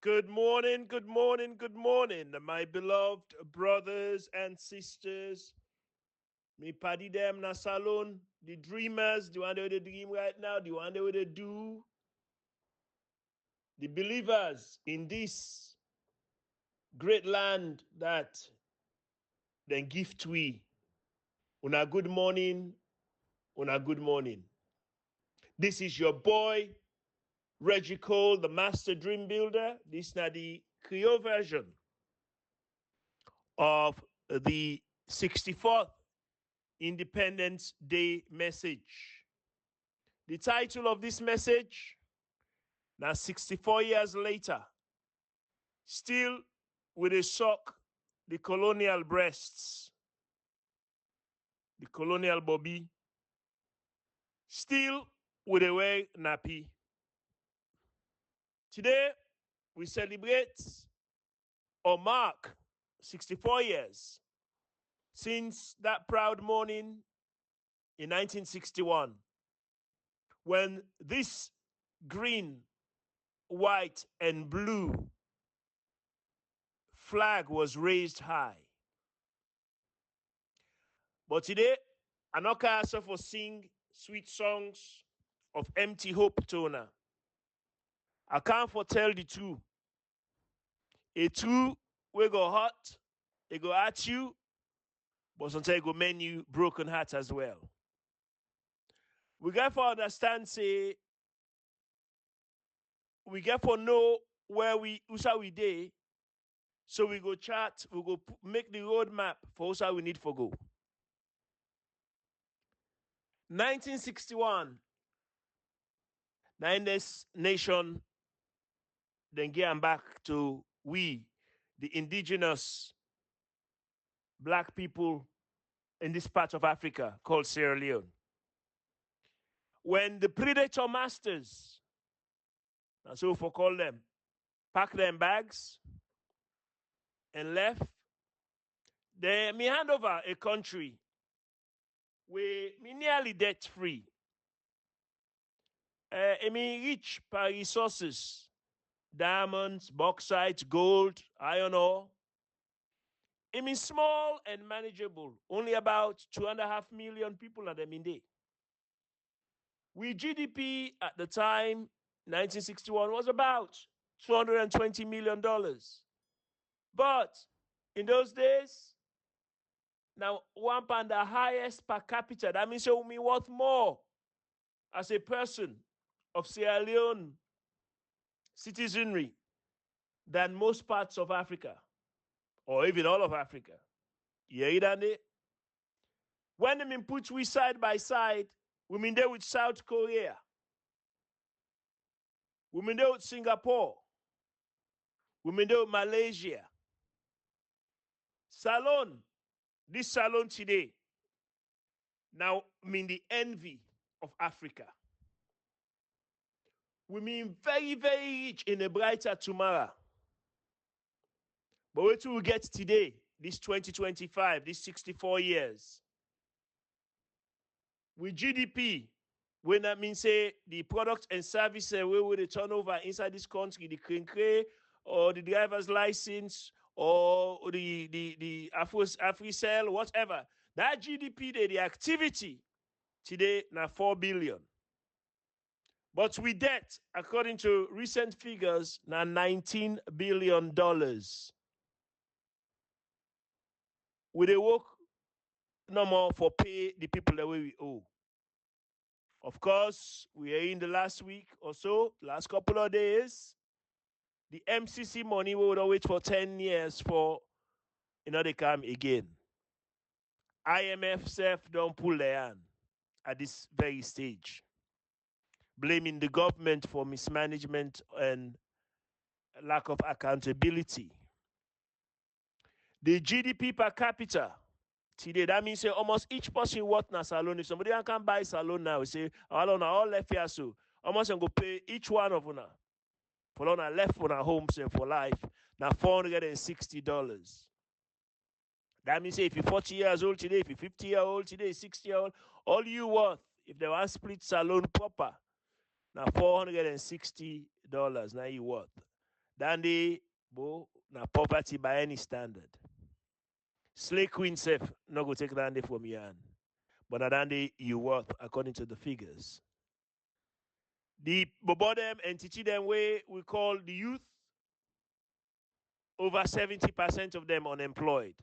Good morning, good morning, good morning, my beloved brothers and sisters. Me paddy them na salon, the dreamers, the one that they dream right now, the one that they do, the believers in this great land that then gift we. Una good morning, una good morning. This is your boy, Reggie Cole, the master dream builder. This is the Creole version of the 64th Independence Day message. The title of this message, now 64 years later, still with a sock, the colonial breasts, the colonial bobby, still with a wear nappy. Today, we celebrate or mark 64 years since that proud morning in 1961 when this green, white, and blue flag was raised high. But today, I not also for sing sweet songs of empty hope toner. I can't foretell the two. A two we go hot, it go at you, but sometimes it go mend you broken hearts as well. We got to understand, say, we got to know where we, how we day, so we go chart, we go make the roadmap for how we need for go. 1961, nine this nation then get back to we, the indigenous black people in this part of Africa called Sierra Leone. When the predator masters, that's what we call them, pack them bags and left, they me hand over a country where me nearly debt free. I mean rich by resources, diamonds, bauxite, gold, iron ore. I mean small and manageable. Only about 2.5 million people at them in day. We GDP at the time, 1961, was about $220 million. But in those days, now one pound the highest per capita. That means you'll be worth more as a person of Sierra Leone citizenry than most parts of Africa, or even all of Africa. You hear that? When they mean put we side by side, we mean there with South Korea. We mean there with Singapore. We mean there with Malaysia. Salon, this salon today, now mean the envy of Africa. We mean very, very rich in a brighter tomorrow. But what we get today, this 2025, this 64 years, with GDP, when that means say the product and service where we the turnover inside this country, the crinkle or the driver's license or the Afri-Cell, whatever. That GDP, the activity today now 4 billion. But with debt, according to recent figures, now $19 billion. We they work no more for pay the people the way we owe. Of course, we are in the last week or so, last couple of days. The MCC money we would wait for 10 years for they come again. IMF self don't pull their hand at this very stage, blaming the government for mismanagement and lack of accountability. The GDP per capita today, that means say almost each person worth na salon. If somebody can buy salon now, we say, all left here so. Almost go pay each one of una. For una left for our homes and for life, now $460. That means say if you're 40 years old today, if you're 50 years old today, 60 years old, all you worth, if they want split salon proper, now $460 now you worth. Dan they bo na poverty by any standard. Slay Queen self no go take Dan they from your hand. But at the you worth according to the figures. The bobo them and teach them way we call the youth, over 70% of them unemployed.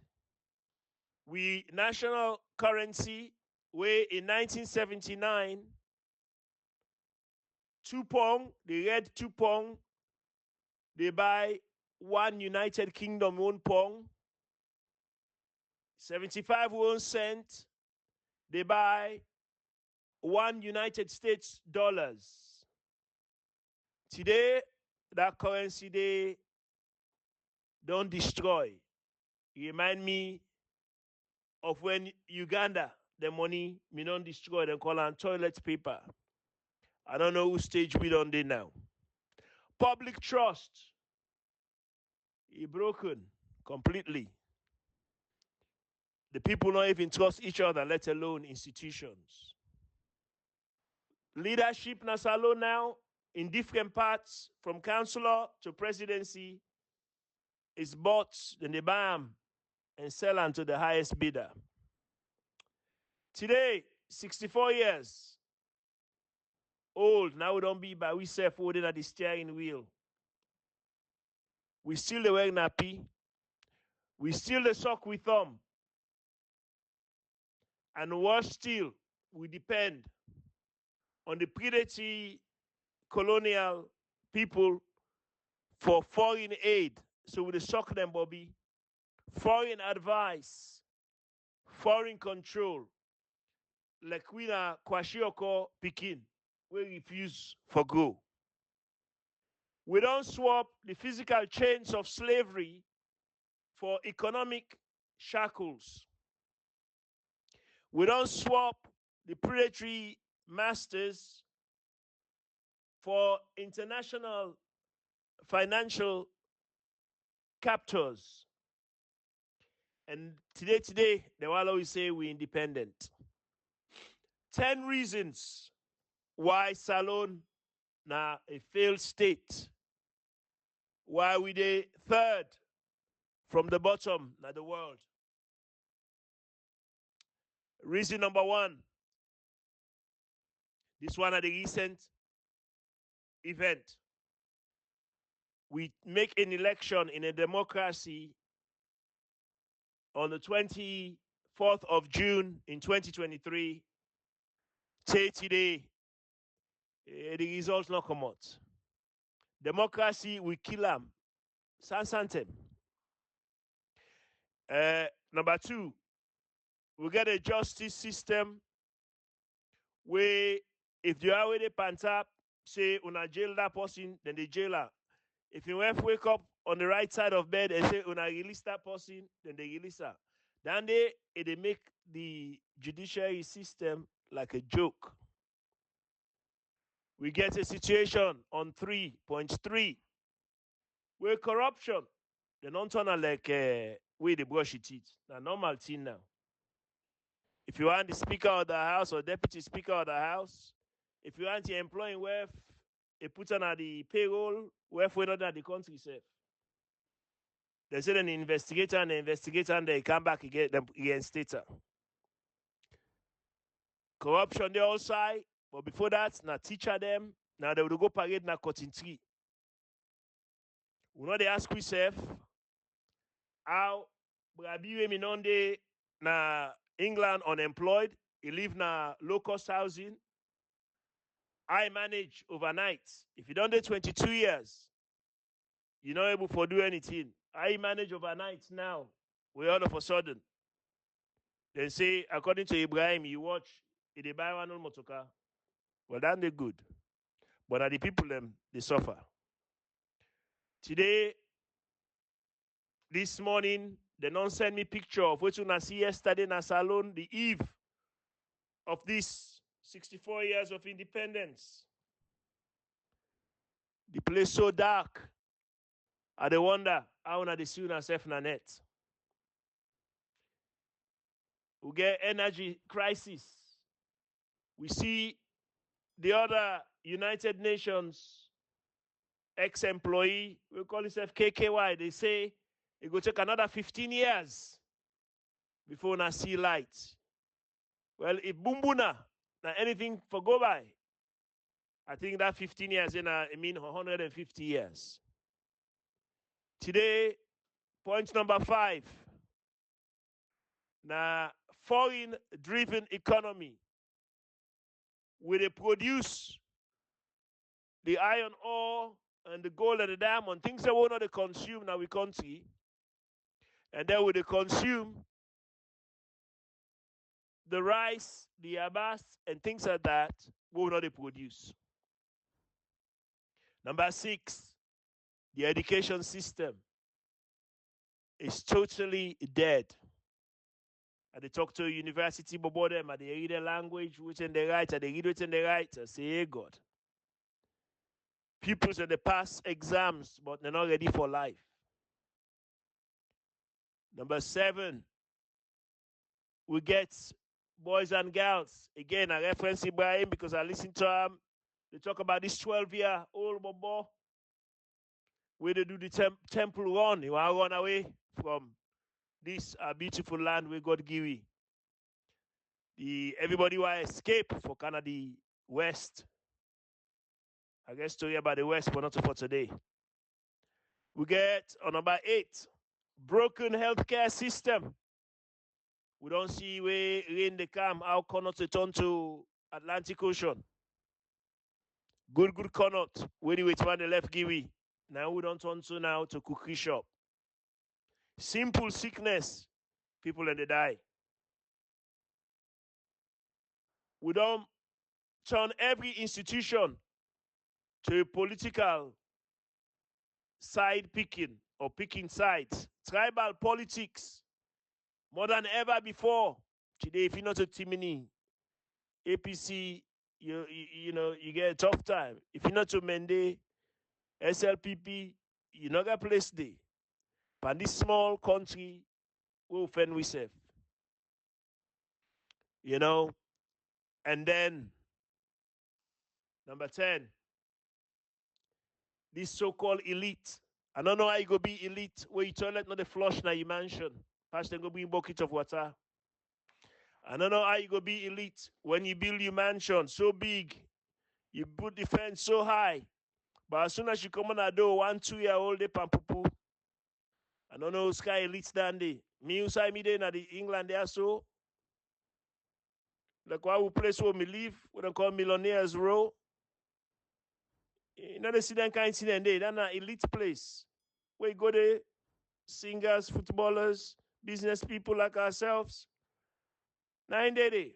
We national currency way in 1979, 2 pound, the red 2 pound, they buy one United Kingdom 1 pound, 75 1 cent, they buy one United States dollars. Today, that currency they don't destroy. You remind me of when Uganda, the money, me don't destroy, them call on toilet paper. I don't know who stage we on there now. Public trust, broken completely. The people don't even trust each other, let alone institutions. Leadership Nasalo now, in different parts, from councillor to presidency, is bought, then they buy them and sell them to the highest bidder. Today, 64 years old, now we don't be by we self holding at the steering wheel. We still the wear nappy. We still the sock with thumb. And worse still, we depend on the predatory colonial people for foreign aid. So we suck them, Bobby. Foreign advice, foreign control. Like we na Kwashioko Pekin, we refuse for go. We don't swap the physical chains of slavery for economic shackles. We don't swap the predatory masters for international financial captors. And today, they will always say we're independent. 10 reasons why Salone na a failed state. Why we the third from the bottom na the world. Reason number 1. This one at the recent event. We make an election in a democracy on the 24th of June in 2023. Today, the results not come out. Democracy, we kill them. Sansantem. Number 2, we get a justice system where if you already pant up, say, una jail that person, then they jail her. If you wake up on the right side of bed and say, una release that person, then they release her. Then they make the judiciary system like a joke. We get a situation on 3.3 where corruption, they don't turn like way they brush it teeth. Now, normal thing now. If you want the Speaker of the House or Deputy Speaker of the House, if you want the employing worth, they put on the payroll, worth we're not at the country self. They said an investigator and they come back against data. Corruption they all side, but before that, now teacher them, now they will go parade na cotton tree. We know they ask ourselves how Brabi Minonde na England unemployed, he live na low-cost housing. I manage overnight. If you don't do 22 years, you're not able to do anything. I manage overnight now. We all of a sudden. They say, according to Ibrahim, you watch, if they buy one motor car, well, then they're good. But are the people them, they suffer. Today, this morning, they don't send me picture of what you see yesterday in a salon, the eve of this 64 years of independence. The place so dark. I dey wonder how na they see yourself na net. We get energy crisis. We see the other United Nations ex-employee, we call himself KKY. They say it will take another 15 years before we see light. Well, if Bumbuna, now anything for go by, I think that 15 years, it mean 150 years. Today, point number 5. Now, foreign-driven economy, where they produce the iron ore and the gold and the diamond, things that we not consume now we country, and then we they consume the rice, the abas, and things like that, we will not produce. Number 6, the education system is totally dead. And they talk to a university about them, and they read the language, which in the right, and they read it in the right, and say, hey God. Pupils that they pass exams, but they're not ready for life. Number 7, we get boys and girls. Again, I reference Ibrahim because I listen to him. They talk about this 12-year-old bobo where they do the temple run. You want to run away from this beautiful land where God give you. Everybody want to escape for kind of the West. I guess story about the West, but not for today. We get on number 8, broken healthcare system. We don't see where rain they come, how cannot turn to Atlantic Ocean. Good cannot. Where the wait one the left give we. Now we don't turn to now to cookie shop. Simple sickness, people and they die. We don't turn every institution to a political side picking or picking sides. Tribal politics, more than ever before. Today, if you're not a Timini, APC, you know, you get a tough time. If you're not to Mende, SLPP, you're not going to place there. But this small country will fend we safe. You know, and then number 10, this so-called elite. I don't know how you go be elite where you toilet not the flush now you mansion. Pass them go bring bucket of water. I don't know how you go be elite when you build your mansion so big, you put the fence so high, but as soon as you come on a door, 1-2-year-old they pampupu. I don't know sky elite stand there. Me usai me there in the England there so. Like why we place where me live, we don't call Millionaires Row. You know they see that kind of thing there. That's an elite place. Where you go there, singers, footballers, business people like ourselves. 9 day.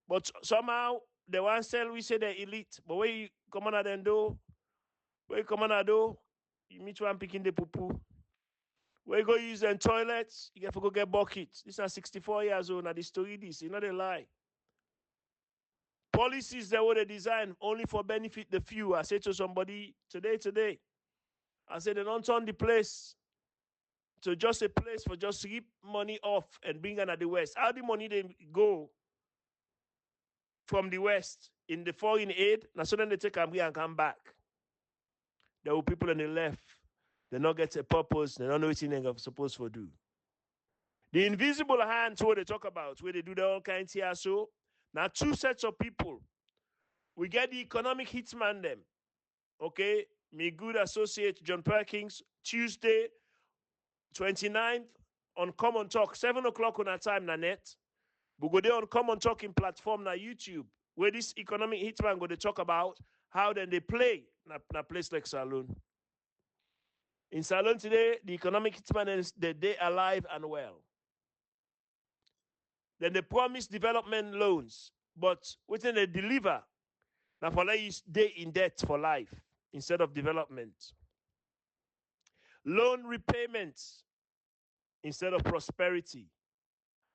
But somehow they want to sell, we say they're elite. But when you come on at them door, you meet one picking the poo-poo. Where you go use them toilets, you have to go get buckets. This is 64 years old, now the story this, you know they lie. Policies that were designed only for benefit the few. I said to somebody today, I said they don't turn the place to just a place for just rip money off and bring it at the West. How the money they go from the West in the foreign aid, now so then they take them here and come back. There were people on the left, they not get a purpose, they don't know what they're supposed to do. The invisible hands, what they talk about, where they do their own kinds here, so now 2 sets of people. We get the economic hitman them. Okay, my good associate John Perkins, Tuesday, 29th on Common Talk, 7 o'clock on our time, na net. We go there on Common Talking platform na YouTube, where this economic hitman go to talk about how then they play na place like Saloon. In Saloon today, the economic hitman is the day alive and well. Then they promise development loans, but within they deliver, now for like you stay in debt for life instead of development. Loan repayments instead of prosperity.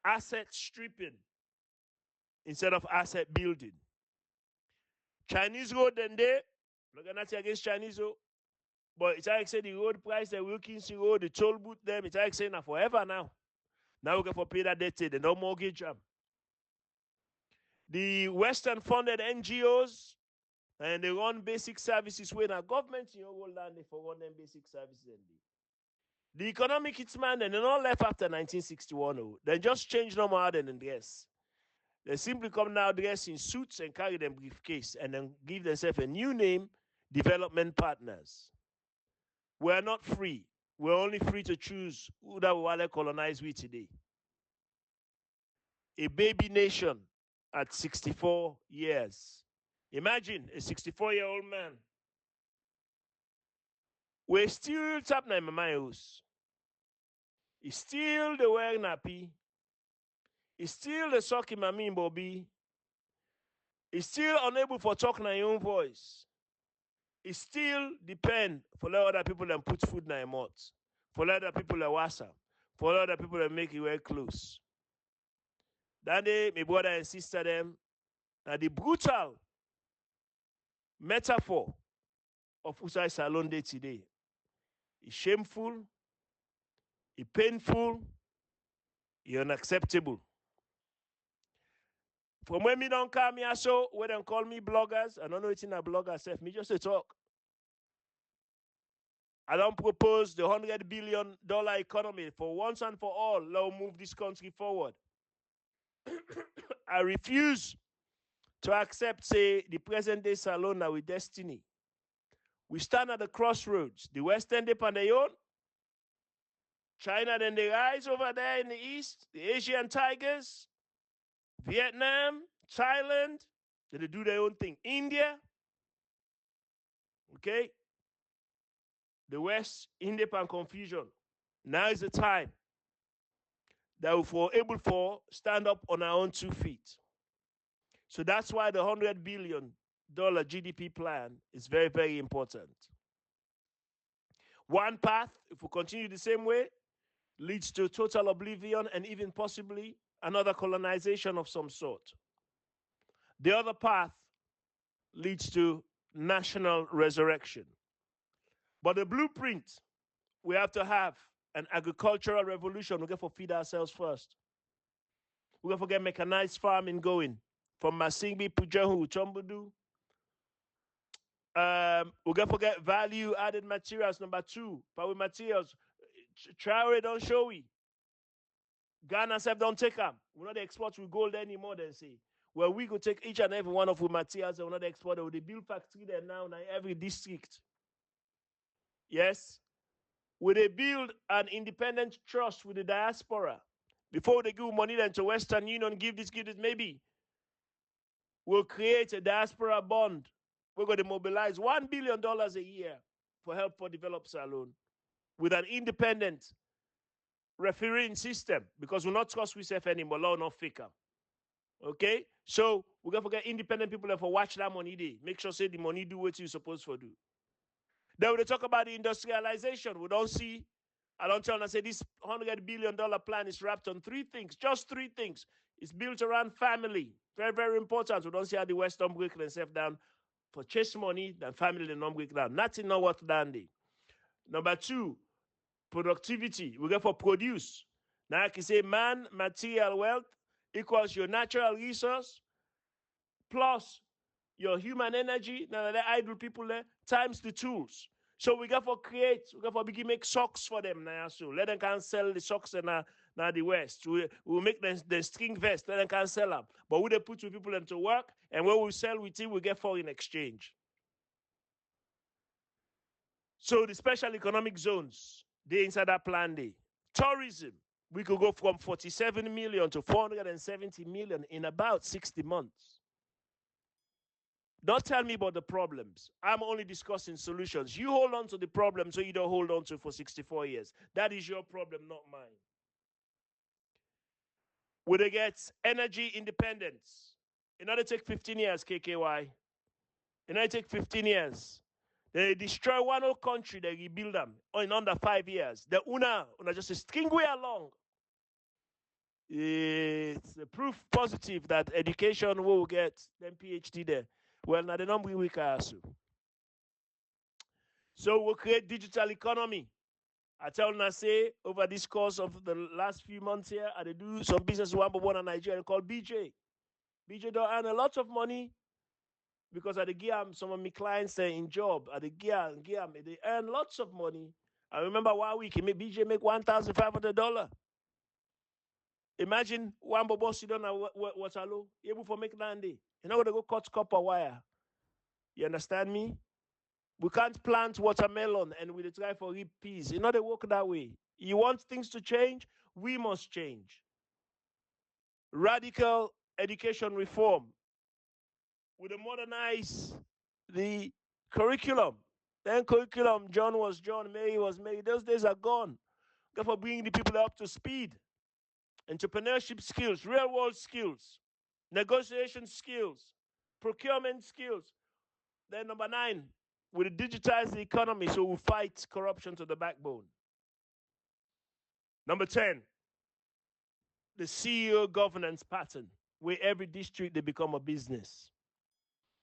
Asset stripping instead of asset building. Chinese road then there, not gonna say against Chinese road, but it's like say the road price, the Wilkinson road, the toll booth them, it's like saying now forever now. Now we can for pay that debt, they no mortgage them. The Western funded NGOs, And they run basic services where now government in your whole land they for run them basic services. The economic hitman, and they're not left after 1961. Oh. They just change no more than dress. They simply come now dressed in suits and carry them briefcase and then give themselves a new name, development partners. We're not free. We're only free to choose who that we want to colonize with today. A baby nation at 64 years. Imagine a 64-year-old man. We're still tapping in my house. He's still the wearing nappy. He's still the sucking mommy Bobby. He's still unable for talking in your own voice. He still depend for let other people and put food in your mouth. For let other people that WhatsApp. For let other people that make you wear clothes. That day, my brother and sister them, now the brutal metaphor of Usai Salon Day today. It's shameful, it's painful, it's unacceptable. From when me don't call me so, when they call me bloggers, I don't know it's in a blogger self, me just a talk. I don't propose the $100 billion economy for once and for all. Let's move this country forward. I refuse to accept, say, the present day Salon now with destiny. We stand at the crossroads. The West End on their own. China then they rise over there in the east. The Asian tigers. Vietnam, Thailand, they do their own thing. India, okay? The West, India and confusion. Now is the time that we're able to stand up on our own 2 feet. So that's why the $100 billion GDP plan is very, very important. One path, if we continue the same way, leads to total oblivion and even possibly another colonization of some sort. The other path leads to national resurrection. But the blueprint, we have to have an agricultural revolution. We got to feed ourselves first. We got to get mechanized farming going from Masingbi, Pujahu, Chombudu. We got to get value added materials. Number 2, power materials. Traore don't show we. Ghana self don't take them. We're not the exports with gold anymore, then say. Well, we could take each and every one of the materials and we're not the exporter. They build factory there now in every district. Yes? Will they build an independent trust with the diaspora? Before they give money then to Western Union, give this, maybe we'll create a diaspora bond. We're going to mobilize $1 billion a year for help for develop Salon with an independent refereeing system because we're not trust ourselves anymore, law not faker. Okay? So we're going to get independent people that for watch that money day. Make sure say the money do what you're supposed to do. Then when they talk about the industrialization, we don't see, I don't tell them, I say this $100 billion plan is wrapped on 3 things, just 3 things. It's built around family. Very, very important. We don't see how the West don't break themselves down for chase money, then family they don't break down. Nothing not worth dandy. Number 2, productivity. We get for produce. Now I can say man, material wealth equals your natural resource plus your human energy, now the idle people there, times the tools. So we got to create, we got to begin make socks for them now. So let them can sell the socks in now the West. We'll make the string vest, let them can sell them. But we they put with people them to work, and when we sell with it, we get foreign exchange. So the special economic zones, they inside that plan day. Tourism, we could go from 47 million to 470 million in about 60 months. Don't tell me about the problems. I'm only discussing solutions. You hold on to the problem so you don't hold on to it for 64 years. That is your problem, not mine. Would they get energy independence? In order to take 15 years, KKY. In order to take 15 years. They destroy one whole country, they rebuild them in under 5 years. The una just a string way along. It's a proof positive that education will get them PhD there. Well, now the number we can also. So we'll create digital economy. I tell you, say over this course of the last few months here, I do some business one by one in Nigeria called BJ. BJ don't earn a lot of money, because at the GM, some of my clients are in job at the GM, they earn lots of money. I remember 1 week, BJ make $1,500. Imagine one bobo sit down at Waterloo, able for make 9 day. You're not gonna go cut copper wire. You understand me? We can't plant watermelon and we try for reap peas. You know they work that way. You want things to change? We must change. Radical education reform. We modernize the curriculum. Then curriculum, John was John, Mary was Mary. Those days are gone. Therefore, bringing the people up to speed. Entrepreneurship skills, real world skills, negotiation skills, procurement skills. Then number 9, we digitize the economy so we fight corruption to the backbone. Number 10, the CEO governance pattern, where every district they become a business.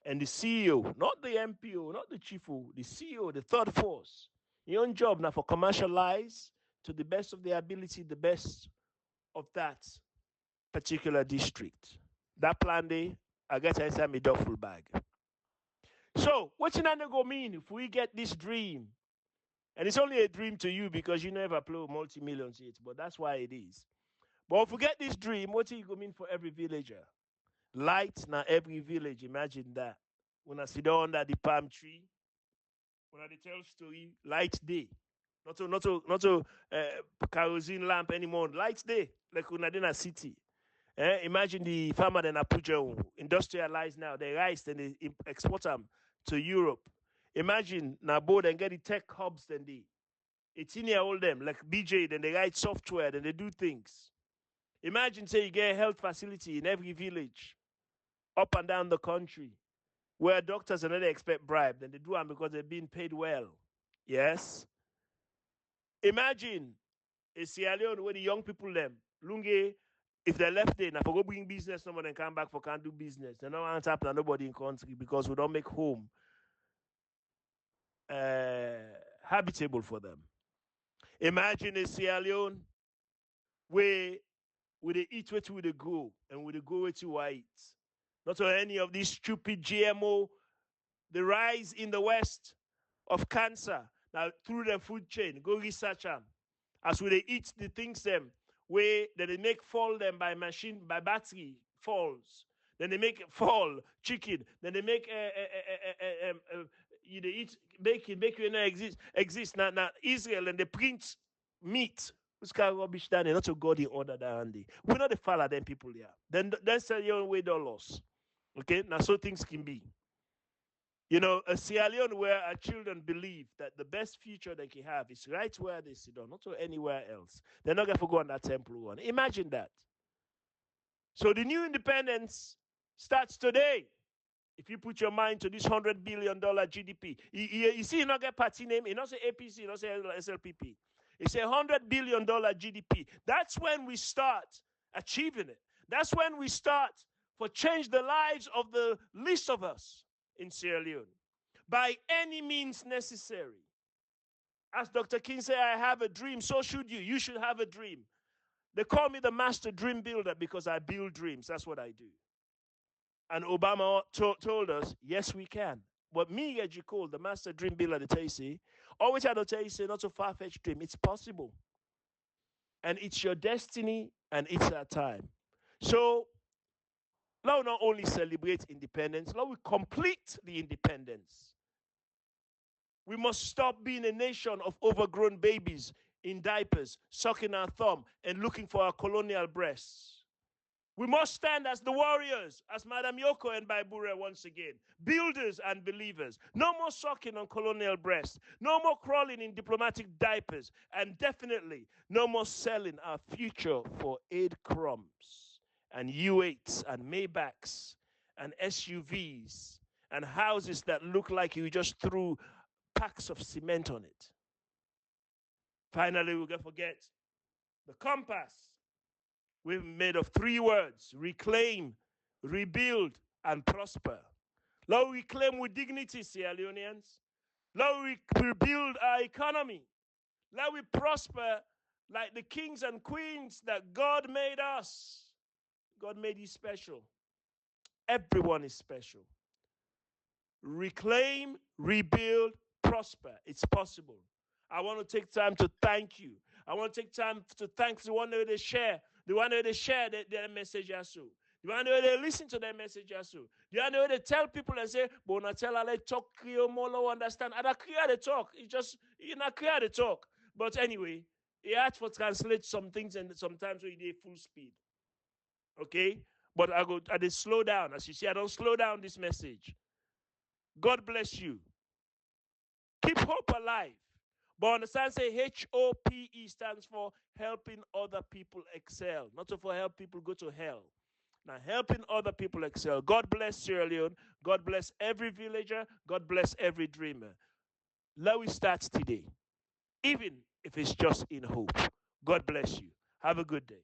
And the CEO, not the MPO, not the chiefo, the CEO, the third force. Your own job now for commercialize to the best of their ability, the best of that particular district. That plan day, I get inside my duffel bag. So, what's in that go mean if we get this dream? And it's only a dream to you because you never play multi-millions yet, but that's why it is. But if we get this dream, what's it going to mean for every villager? Light now every village, imagine that. When I sit down under the palm tree, when I tell story, light day. Not to kerosene lamp anymore. Light day, like when I in a city. Imagine the farmer then Apuja industrialized now. They rice and they export them to Europe. Imagine now board and get the tech hubs then they 18-year-old them like BJ, then they write software, then they do things. Imagine say you get a health facility in every village, up and down the country, where doctors and they expect bribe, then they do them because they're being paid well. Yes. Imagine a Sierra Leone where the young people them lunge. If they left there, now for go bring business, someone then come back for can't do business. They don't want to happen to nobody in country because we don't make home habitable for them. Imagine a Sierra Leone where they eat what we go and we go what you eat. Not on any of these stupid GMO, the rise in the West of cancer. Now through the food chain, go research them. As we they eat the things them where they make fall them by machine, by battery falls. Then they make fall chicken. Then they make you they eat bacon exist now Israel and they print meat. This kind of rubbish down there, not to God in order down there. We're not the follow them people here. Then sell your own way dollars. Okay, now so things can be. You know, a Sierra Leone where our children believe that the best future they can have is right where they sit down, not to anywhere else. They're not going to go on that temple one. Imagine that. So the new independence starts today. If you put your mind to this $100 billion GDP, you see, you not get party name, you not say APC, you not say SLPP. It's $100 billion GDP. That's when we start achieving it. That's when we start for change the lives of the least of us in Sierra Leone, by any means necessary. As Dr. King said, I have a dream, so should you. You should have a dream. They call me the master dream builder because I build dreams. That's what I do. And Obama told us, yes, we can. But me, Reggie Cole, the master dream builder, the Taisi, always had to tell you, not a far-fetched dream. It's possible. And it's your destiny, and it's our time. So, now we not only celebrate independence, now we complete the independence. We must stop being a nation of overgrown babies in diapers, sucking our thumb and looking for our colonial breasts. We must stand as the warriors, as Madam Yoko and Baibure once again, builders and believers. No more sucking on colonial breasts. No more crawling in diplomatic diapers. And definitely no more selling our future for aid crumbs and U8s and Maybachs and SUVs and houses that look like you just threw packs of cement on it. Finally, we're going to forget the compass. We're made of 3 words: reclaim, rebuild, and prosper. Lord, we reclaim with dignity, Sierra Leoneans. Lord, we rebuild our economy. Lord, we prosper like the kings and queens that God made us. God made you special. Everyone is special. Reclaim, rebuild, prosper. It's possible. I want to take time to thank you. I want to take time to thank the one that they share, their message also. The one that they listen to their message also. The one that they tell people and say, "But not tell I talk Creole more understand." And I clear the talk. It's just you not clear the talk. But anyway, he had to translate some things and sometimes we did full speed. Okay? But I did slow down. As you see, I don't slow down this message. God bless you. Keep hope alive. But understand, say HOPE stands for helping other people excel, not for help people go to hell. Now, helping other people excel. God bless Sierra Leone. God bless every villager. God bless every dreamer. Let we start today, even if it's just in hope. God bless you. Have a good day.